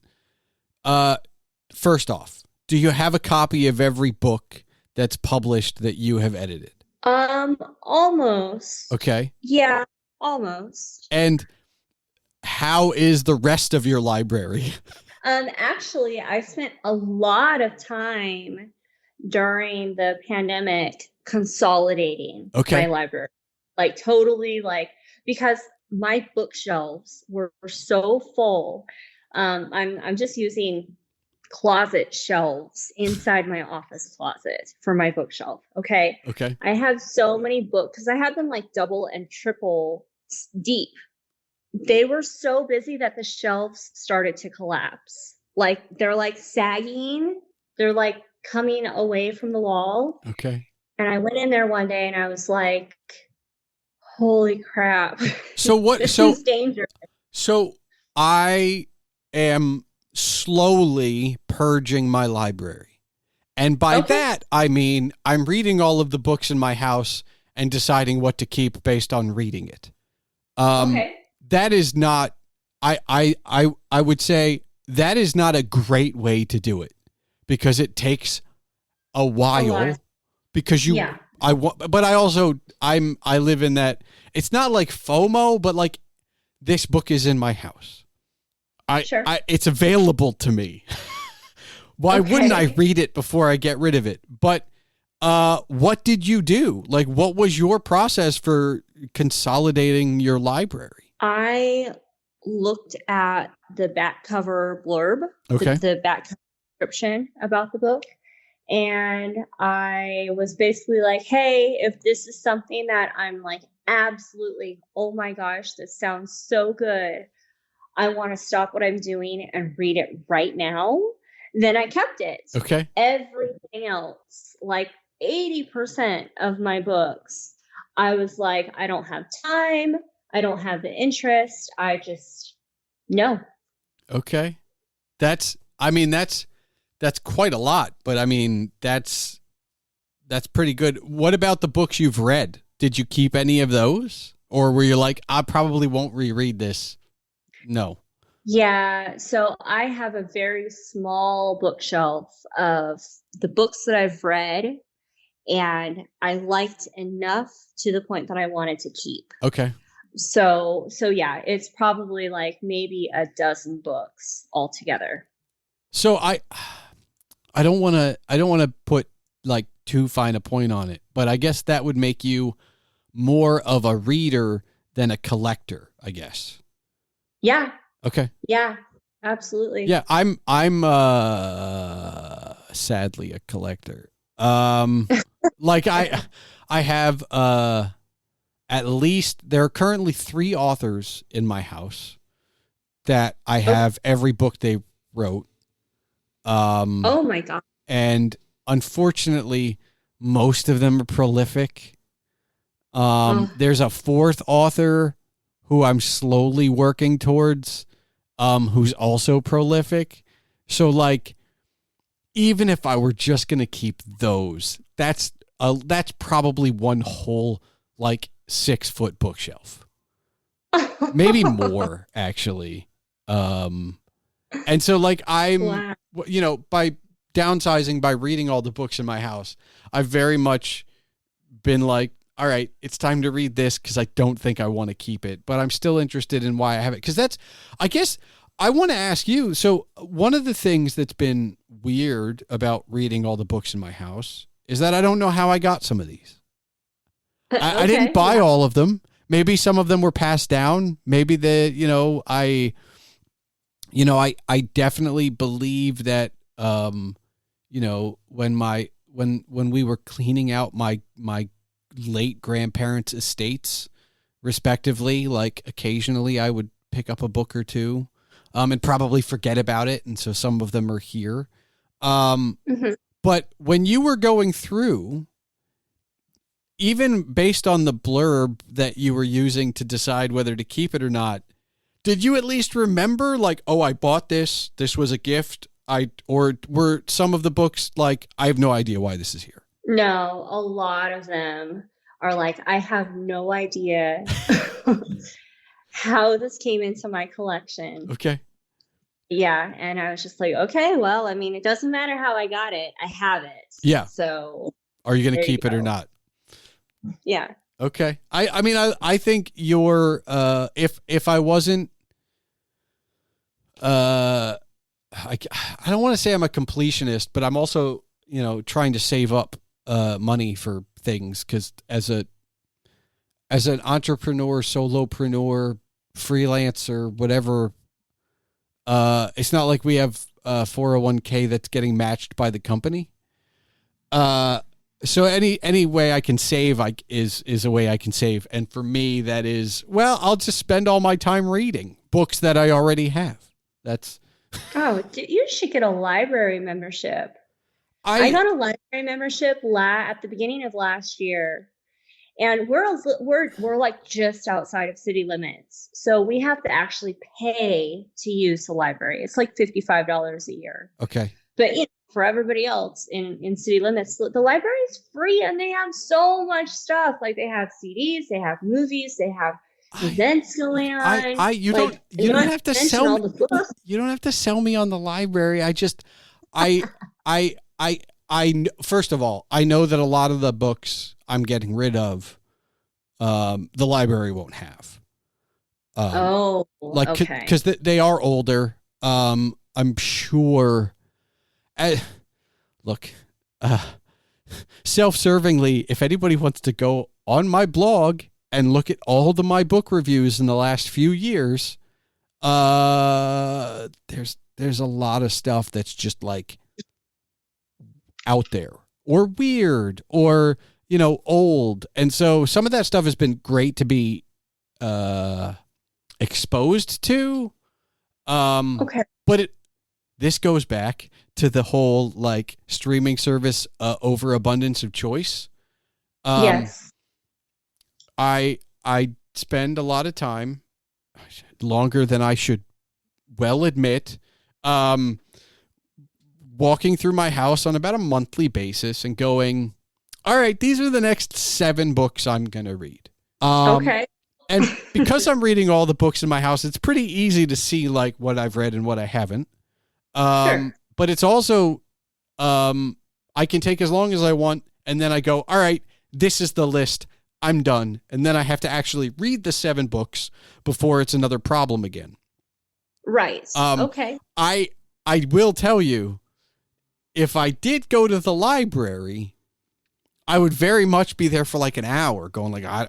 First off, do you have a copy of every book that's published that you have edited? Almost. Okay. Yeah, almost. And how is the rest of your library? Actually, I spent a lot of time during the pandemic consolidating my library. Like totally because my bookshelves were so full. I'm just using closet shelves inside my office closet for my bookshelf. Okay. I have so many books because I had them like double and triple deep. They were so busy that the shelves started to collapse. Like they're like sagging. They're like coming away from the wall. Okay. And I went in there one day and I was like, holy crap. So what? This is dangerous. So I am slowly purging my library. And by that, I mean, I'm reading all of the books in my house and deciding what to keep based on reading it. That is not, I would say that is not a great way to do it because it takes a while because I live in that. It's not like FOMO, but like this book is in my house. It's available to me. Why wouldn't I read it before I get rid of it? But what did you do? Like, what was your process for consolidating your library? I looked at the back cover blurb, the back cover description about the book. And I was basically like, hey, if this is something that I'm like, absolutely, oh my gosh, this sounds so good. I want to stop what I'm doing and read it right now. Then I kept it. Okay. Everything else, like 80% of my books, I was like, I don't have time. I don't have the interest. No. Okay. That's quite a lot, but I mean, that's pretty good. What about the books you've read? Did you keep any of those? Or were you like, I probably won't reread this? No. Yeah. So I have a very small bookshelf of the books that I've read and I liked enough to the point that I wanted to keep. Okay. So yeah, it's probably like maybe a dozen books altogether. So I don't want to put like too fine a point on it, but I guess that would make you more of a reader than a collector, I guess. Yeah. Okay. Yeah, absolutely. Yeah, I'm sadly a collector. Like I have at least there are currently 3 authors in my house that I have every book they wrote. Oh my God. And unfortunately, most of them are prolific. There's a 4th author who I'm slowly working towards, who's also prolific. So like, even if I were just going to keep those, that's probably one whole like 6-foot bookshelf, maybe more actually. And so like I'm, by downsizing, by reading all the books in my house, I've very much been like, all right, it's time to read this because I don't think I want to keep it, but I'm still interested in why I have it. Because I guess I want to ask you. So one of the things that's been weird about reading all the books in my house is that I don't know how I got some of these. I didn't buy all of them. maybe some of them were passed down. Maybe I definitely believe that, when we were cleaning out my late grandparents' estates, respectively, like occasionally I would pick up a book or two, and probably forget about it. And so some of them are here. Mhm. But when you were going through, even based on the blurb that you were using to decide whether to keep it or not, did you at least remember, like, oh, I bought this, this was a gift, or were some of the books like, I have no idea why this is here? No, a lot of them are like, I have no idea how this came into my collection. Okay. Yeah, and I was just like, okay, well, I mean, it doesn't matter how I got it. I have it. Yeah. So are you going to there you keep it or go. not? Yeah. Okay. I think you're, if I wasn't, I don't want to say I'm a completionist, but I'm also, trying to save up, money for things. 'Cause as an entrepreneur, solopreneur, freelancer, whatever, it's not like we have a 401k that's getting matched by the company. So any way I can save is a way I can save. And for me, that is, well, I'll just spend all my time reading books that I already have. That's, Oh, you should get a library membership. I got a library membership at the beginning of last year, and we're like just outside of city limits, so we have to actually pay to use the library. It's like $55 a year. okay. But for everybody else in city limits, the library is free, and they have so much stuff. Like they have CDs, they have movies, they have events going on. You don't have to sell me. You don't have to sell me on the library. First of all, I know that a lot of the books I'm getting rid of, the library won't have. Okay. Because they are older. I'm sure. Look, self-servingly, if anybody wants to go on my blog and look at all my book reviews in the last few years, there's a lot of stuff that's just like out there or weird or, old. And so some of that stuff has been great to be exposed to. Okay. But this goes back to the whole like streaming service overabundance of choice. Yes. I spend a lot of time, longer than I should well admit, walking through my house on about a monthly basis and going, all right, these are the next 7 books I'm going to read. Okay. And because I'm reading all the books in my house, it's pretty easy to see like what I've read and what I haven't. Sure. But it's also, I can take as long as I want. And then I go, all right, this is the list. I'm done. And then I have to actually read the 7 books before it's another problem again. Right. Okay. I will tell you, if I did go to the library, I would very much be there for like an hour going like, I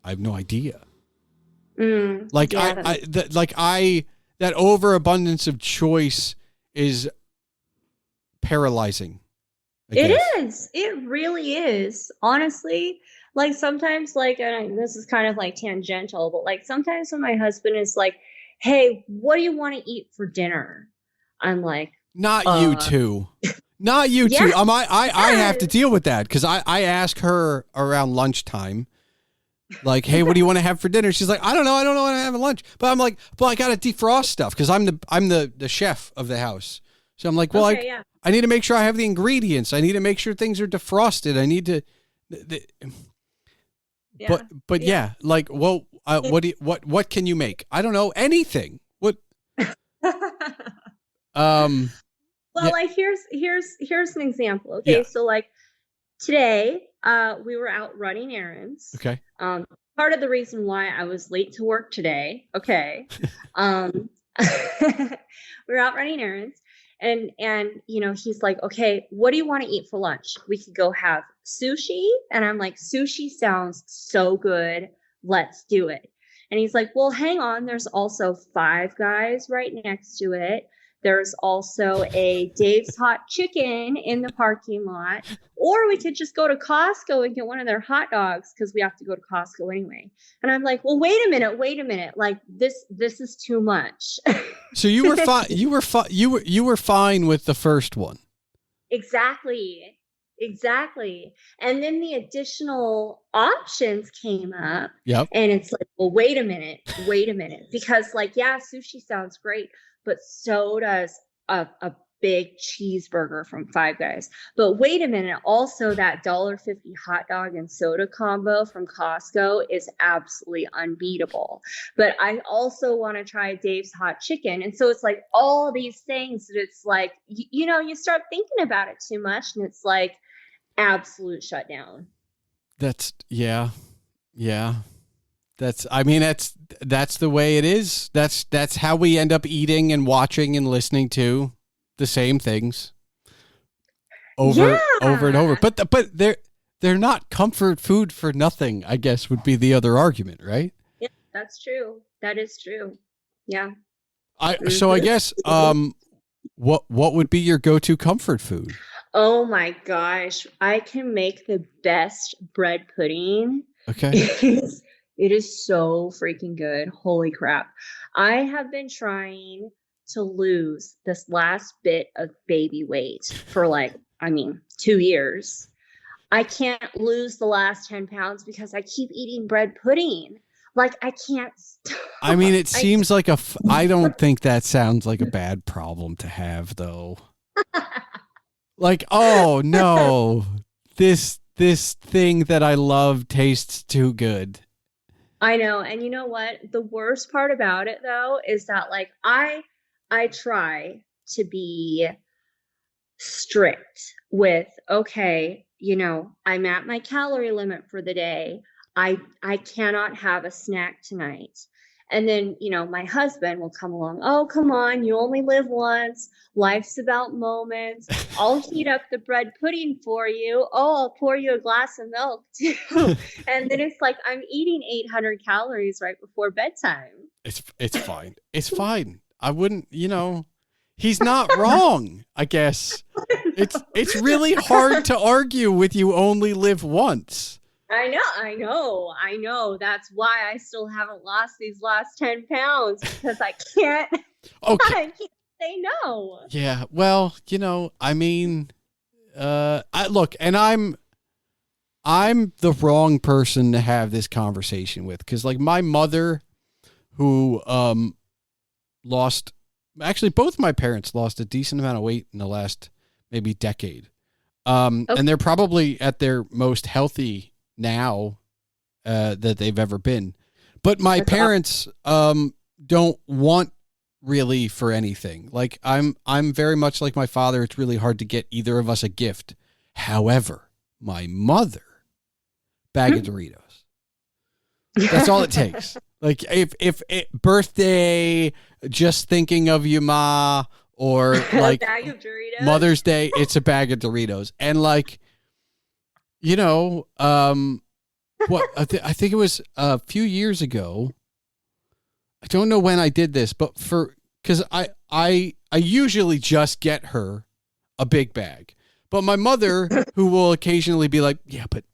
have no idea. Like yeah, that overabundance of choice is paralyzing. It is. It really is. Honestly, like sometimes, like, and this is kind of like tangential, but like sometimes when my husband is like, "Hey, what do you want to eat for dinner?" I'm like, "Not you two, not you two." I have to deal with that because I ask her around lunchtime, like, "Hey, what do you want to have for dinner?" She's like, "I don't know. I don't know what I have at lunch." But I'm like, "Well, I got to defrost stuff because I'm the chef of the house." So I'm like, "Well, I need to make sure I have the ingredients. I need to make sure things are defrosted. I need to." But yeah, like, well, what can you make? I don't know anything. What? Well, like here's an example. Okay, so like today, we were out running errands. Okay. Part of the reason why I was late to work today. Okay. We were out running errands. And he's like, "Okay, what do you want to eat for lunch? We could go have sushi." And I'm like, "Sushi sounds so good. let's do it. And he's like, well, hang on. There's also Five Guys right next to it. There's also a Dave's Hot Chicken in the parking lot. Or we could just go to Costco and get one of their hot dogs because we have to go to Costco anyway. And I'm like, well, wait a minute. Like this is too much. So you were fine. You were fine with the first one. Exactly. And then the additional options came up. Yep. And it's like, well, wait a minute. Because like, yeah, sushi sounds great, but so does a big cheeseburger from Five Guys. But wait a minute. Also, that $1.50 hot dog and soda combo from Costco is absolutely unbeatable. But I also want to try Dave's Hot Chicken. And so it's like all these things that it's like, you start thinking about it too much and it's like absolute shutdown. That's the way it is. That's how we end up eating and watching and listening to the same things over and over. But they're not comfort food for nothing, I guess would be the other argument, right? Yeah, that's true. That is true. Yeah. So I guess what would be your go-to comfort food? Oh my gosh, I can make the best bread pudding. Okay. It is so freaking good. Holy crap. I have been trying to lose this last bit of baby weight for 2 years. I can't lose the last 10 pounds because I keep eating bread pudding. Like I can't stop. I mean, it seems like I don't think that sounds like a bad problem to have though. Like, oh no, this thing that I love tastes too good. I know. And you know what? The worst part about it though, is that like, I try to be strict with, okay, I'm at my calorie limit for the day. I cannot have a snack tonight. And then, my husband will come along. Oh, come on. You only live once. Life's about moments. I'll heat up the bread pudding for you. Oh, I'll pour you a glass of milk too. And then it's like I'm eating 800 calories right before bedtime. It's fine. It's fine. I wouldn't, he's not wrong, I guess. It's really hard to argue with you only live once. I know. That's why I still haven't lost these last 10 pounds because I can't. Okay. I can't say no. Yeah. Well, I mean, look, and I'm the wrong person to have this conversation with because, like, my mother, who actually both my parents lost a decent amount of weight in the last maybe decade, and they're probably at their most healthy now that they've ever been, but my parents don't want really for anything. Like I'm very much like my father. It's really hard to get either of us a gift. However, my mother, bag of Doritos. That's all it takes. Like if birthday, just thinking of you, ma, or like bag of Doritos. Mother's Day, it's a bag of Doritos. And like, what I think it was a few years ago. I don't know when I did this, but because I usually just get her a big bag, but my mother, who will occasionally be like, yeah, but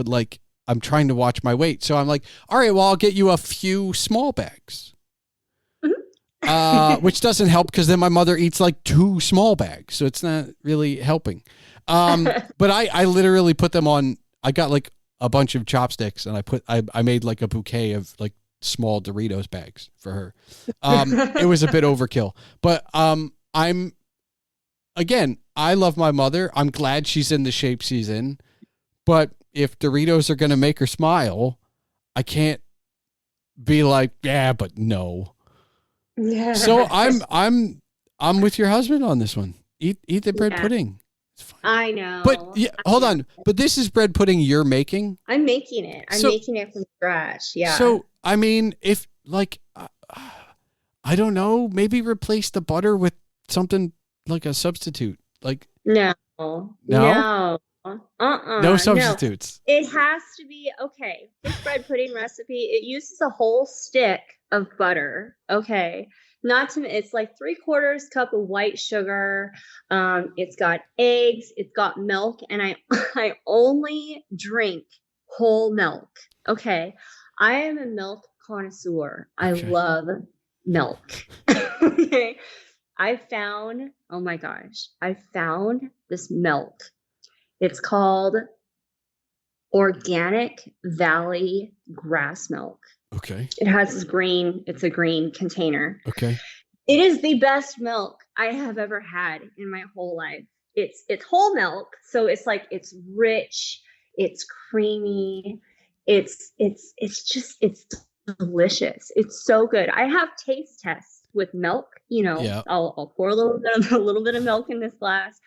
like I'm trying to watch my weight, so I'm like, all right, well I'll get you a few small bags, which doesn't help because then my mother eats like 2 small bags, so it's not really helping. But I literally put them on. I got like a bunch of chopsticks and I made like a bouquet of like small Doritos bags for her. It was a bit overkill, but I love my mother. I'm glad she's in the shape she's in, but if Doritos are going to make her smile, I can't be like, yeah, but no. Yeah. So I'm with your husband on this one. Eat the bread pudding. It's fine. I know. But yeah, hold on. But this is bread pudding you're making? I'm making it. I'm making it from scratch. Yeah. So, I mean, if like, I don't know, maybe replace the butter with something like a substitute. Like No. No substitutes. No. It has to be, okay, this bread pudding recipe, it uses a whole stick of butter, okay? It's like 3/4 cup of white sugar. It's got eggs, it's got milk, and I only drink whole milk, okay? I am a milk connoisseur. I love milk, okay? Oh my gosh, I found this milk. It's called Organic Valley Grass Milk. Okay. It has it's a green container. Okay. It is the best milk I have ever had in my whole life. It's whole milk, so it's like, it's rich, it's creamy, it's delicious. It's so good. I have taste tests with milk, I'll pour a little bit of milk in this glass,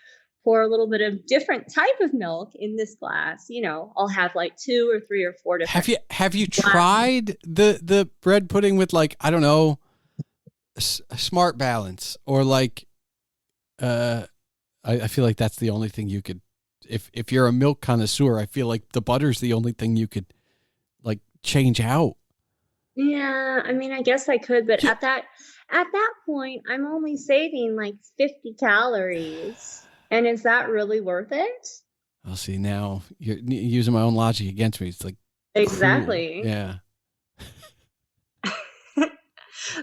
pour a little bit of different type of milk in this glass, I'll have like 2 or 3 or 4 different. Have you tried the bread pudding with, like, I don't know, a Smart Balance, or like, I feel like that's the only thing you could, if you're a milk connoisseur, I feel like the butter's the only thing you could like change out. Yeah, I mean, I guess I could, but at that point, I'm only saving like 50 calories. And is that really worth it? I'll see, now you're using my own logic against me. It's like, exactly. Cruel. Yeah.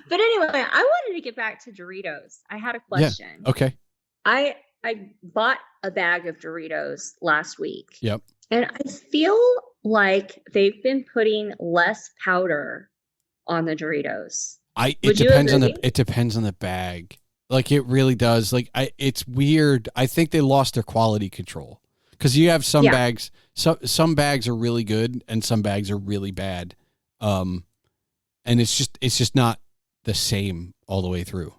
But anyway, I wanted to get back to Doritos. I had a question. Yeah. Okay. I bought a bag of Doritos last week. Yep. And I feel like they've been putting less powder on the Doritos. It depends on the bag. Like, it really does. Like, it's weird. I think they lost their quality control, because you have some bags. Some bags are really good and some bags are really bad. And it's just not the same all the way through.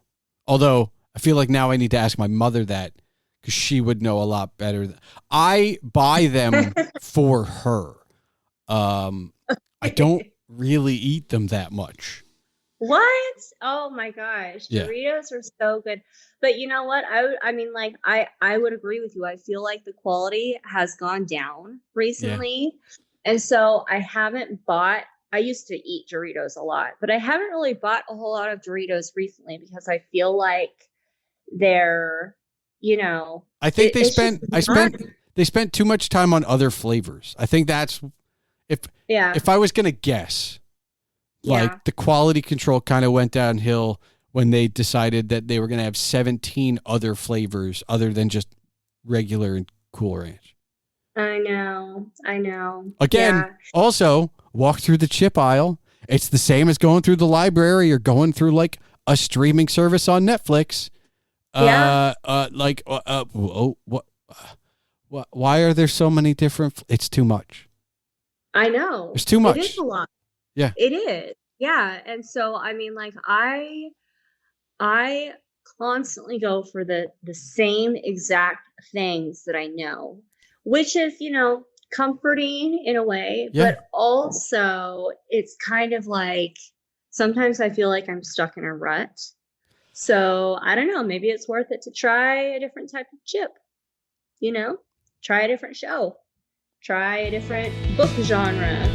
Although I feel like now I need to ask my mother that, because she would know a lot better. I buy them for her. I don't really eat them that much. What? Oh my gosh. Yeah. Doritos are so good. But you know what? I would agree with you. I feel like the quality has gone down recently. Yeah. And so I used to eat Doritos a lot, but I haven't really bought a whole lot of Doritos recently, because I feel like they're, I think they spent too much time on other flavors. I think that's, if I was going to guess, like, the quality control kind of went downhill when they decided that they were going to have 17 other flavors other than just regular and Cool Ranch. I know. Again, also, walk through the chip aisle. It's the same as going through the library or going through like a streaming service on Netflix. Why are there so many different? It's too much. I know. It's too much. It is a lot. Yeah. It is. Yeah. And so, I mean, like, I constantly go for the same exact things that I know, which is, comforting in a way, but also it's kind of like, sometimes I feel like I'm stuck in a rut. So I don't know, maybe it's worth it to try a different type of chip, try a different show, try a different book genre.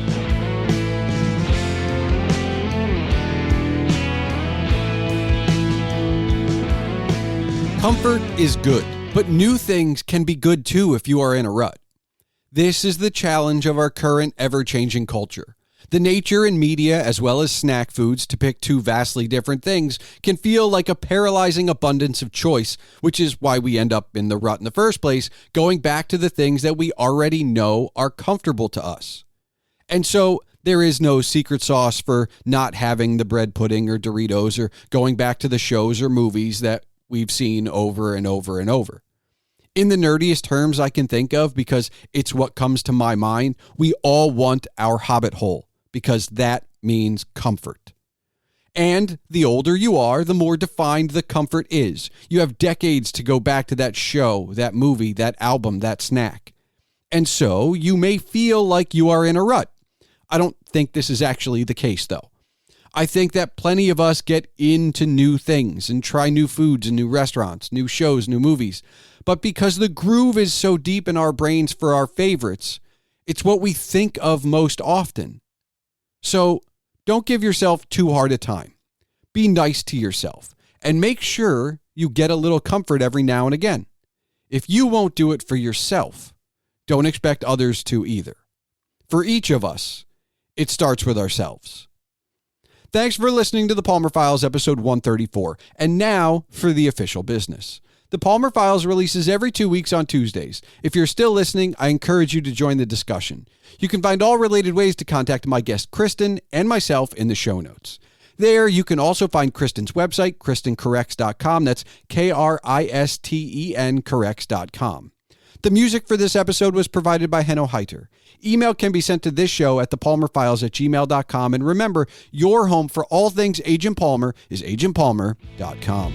Comfort is good, but new things can be good too if you are in a rut. This is the challenge of our current ever-changing culture. The nature and media, as well as snack foods, to pick two vastly different things, can feel like a paralyzing abundance of choice, which is why we end up in the rut in the first place, going back to the things that we already know are comfortable to us. And so there is no secret sauce for not having the bread pudding or Doritos, or going back to the shows or movies that we've seen over and over and over. In the nerdiest terms I can think of, because it's what comes to my mind, we all want our hobbit hole, because that means comfort. And the older you are, the more defined the comfort is. You have decades to go back to that show, that movie, that album, that snack. And so you may feel like you are in a rut. I don't think this is actually the case, though. I think that plenty of us get into new things and try new foods and new restaurants, new shows, new movies. but because the groove is so deep in our brains for our favorites, it's what we think of most often. So don't give yourself too hard a time. Be nice to yourself and make sure you get a little comfort every now and again. If you won't do it for yourself, don't expect others to either. For each of us, it starts with ourselves. Thanks for listening to the Palmer Files, episode 134. And now for the official business. The Palmer Files releases every 2 weeks on Tuesdays. If you're still listening, I encourage you to join the discussion. You can find all related ways to contact my guest Kristen and myself in the show notes. There, you can also find Kristen's website, KristenCorrects.com. That's Kristen Corrects.com. The music for this episode was provided by Henno Heitur. Email can be sent to this show at thepalmerfiles@gmail.com. And remember, your home for all things Agent Palmer is agentpalmer.com.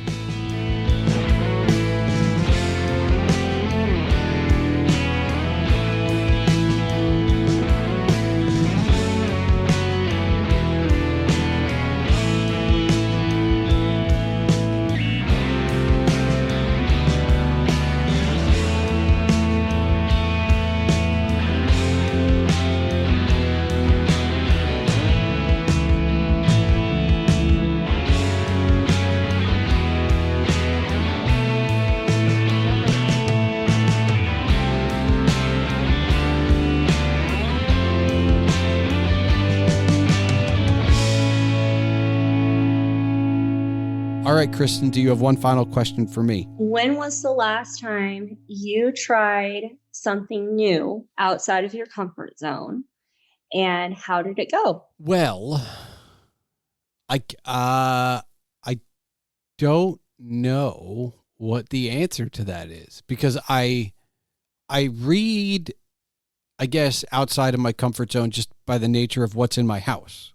All right, Kristen, do you have one final question for me? When was the last time you tried something new outside of your comfort zone, and how did it go? Well, I don't know what the answer to that is, because I read, I guess, outside of my comfort zone just by the nature of what's in my house.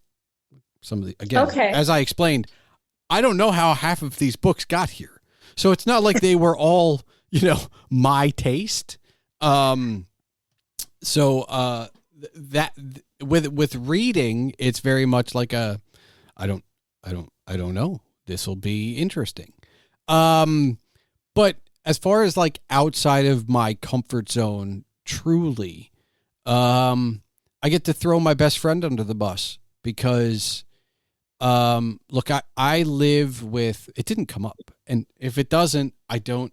As I explained, I don't know how half of these books got here. So it's not like they were all, my taste. With reading, it's very much like I don't know. This will be interesting. But as far as like outside of my comfort zone, truly, I get to throw my best friend under the bus because look, I live with, it didn't come up. And if it doesn't, I don't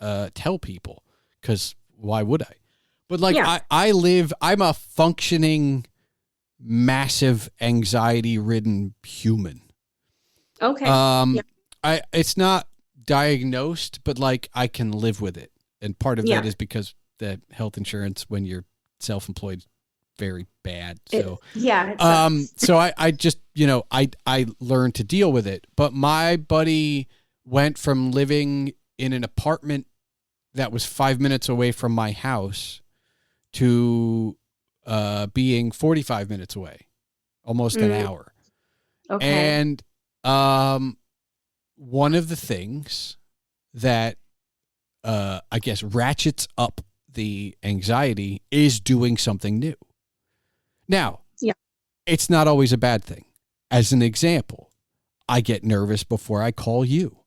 tell people, because why would I? But like, yeah. I'm a functioning, massive, anxiety-ridden human. Okay. Yeah. It's not diagnosed, but like I can live with it. And part of that is because the health insurance when you're self-employed, very bad. So so I just, I learned to deal with it. But my buddy went from living in an apartment that was 5 minutes away from my house to being 45 minutes away, almost an hour. Okay. And one of the things that I guess ratchets up the anxiety is doing something new. Now, it's not always a bad thing. As an example, I get nervous before I call you,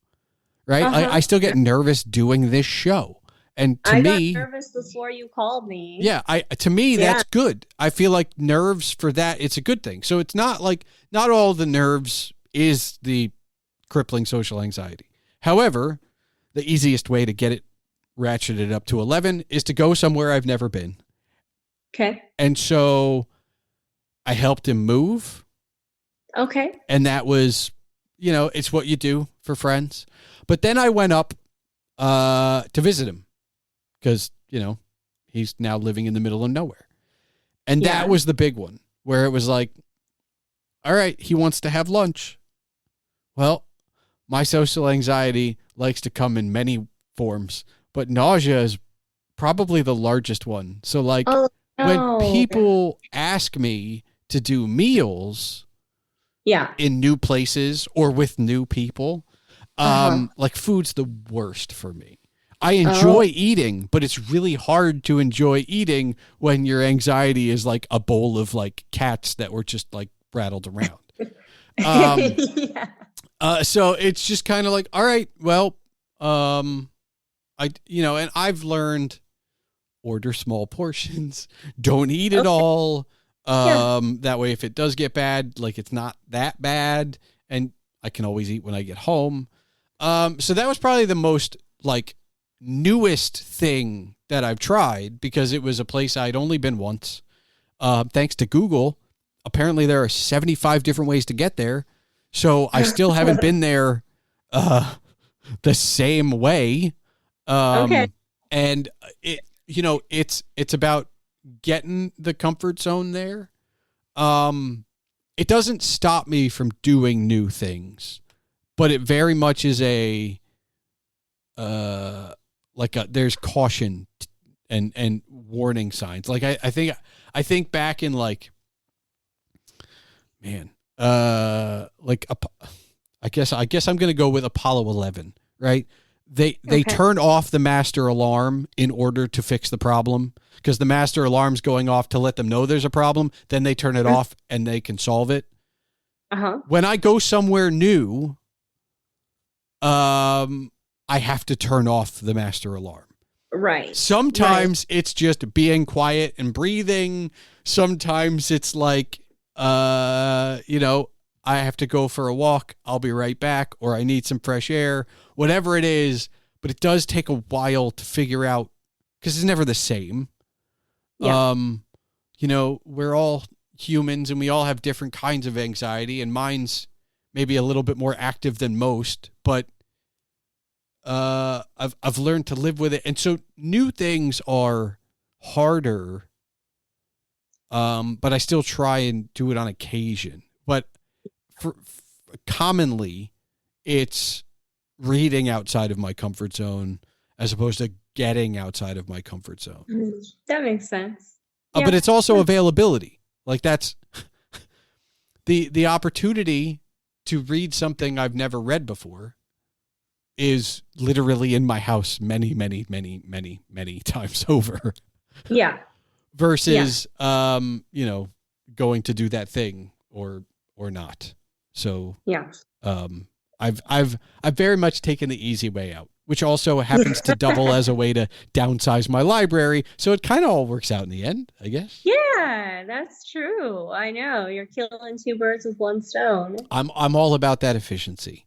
right? I still get nervous doing this show. And to me, got nervous before you called me. Yeah, to me, that's good. I feel like nerves for that, it's a good thing. So it's not like, not all the nerves is the crippling social anxiety. However, the easiest way to get it ratcheted up to 11 is to go somewhere I've never been. Okay. And so I helped him move. Okay. And that was, it's what you do for friends. But then I went up to visit him because, he's now living in the middle of nowhere. And that was the big one where it was like, all right, he wants to have lunch. Well, my social anxiety likes to come in many forms, but nausea is probably the largest one. So like when people ask me to do meals in new places or with new people, like food's the worst for me. I enjoy eating, but it's really hard to enjoy eating when your anxiety is like a bowl of like cats that were just like rattled around. So it's just kind of like, all right, well, And I've learned order small portions, don't eat it Okay. all. Yeah. That way, if it does get bad, like it's not that bad, and I can always eat when I get home. So that was probably the most like newest thing that I've tried because it was a place I'd only been once. Thanks to Google, apparently there are 75 different ways to get there. So I still haven't been there the same way. Okay. And it's about getting the comfort zone there. It doesn't stop me from doing new things, but it very much is there's caution and warning signs. Like I think back in like, man, I guess I'm going to go with Apollo 11, right? They turn off the master alarm in order to fix the problem because the master alarm's going off to let them know there's a problem. Then they turn it off and they can solve it. Uh-huh. When I go somewhere new, I have to turn off the master alarm. Right. Sometimes it's just being quiet and breathing. Sometimes it's like, I have to go for a walk. I'll be right back. Or I need some fresh air, whatever it is. But it does take a while to figure out because it's never the same. Yeah. We're all humans and we all have different kinds of anxiety, and mine's maybe a little bit more active than most, but I've learned to live with it. And so new things are harder. But I still try and do it on occasion. But commonly it's reading outside of my comfort zone as opposed to getting outside of my comfort zone. That makes sense. But it's also availability. Like that's the opportunity to read something I've never read before is literally in my house many, many, many, many, many times over. Yeah. Versus, going to do that thing or not. So, Yeah. I've very much taken the easy way out, which also happens to double as a way to downsize my library. So it kind of all works out in the end, I guess. Yeah, that's true. I know. You're killing two birds with one stone. I'm all about that efficiency.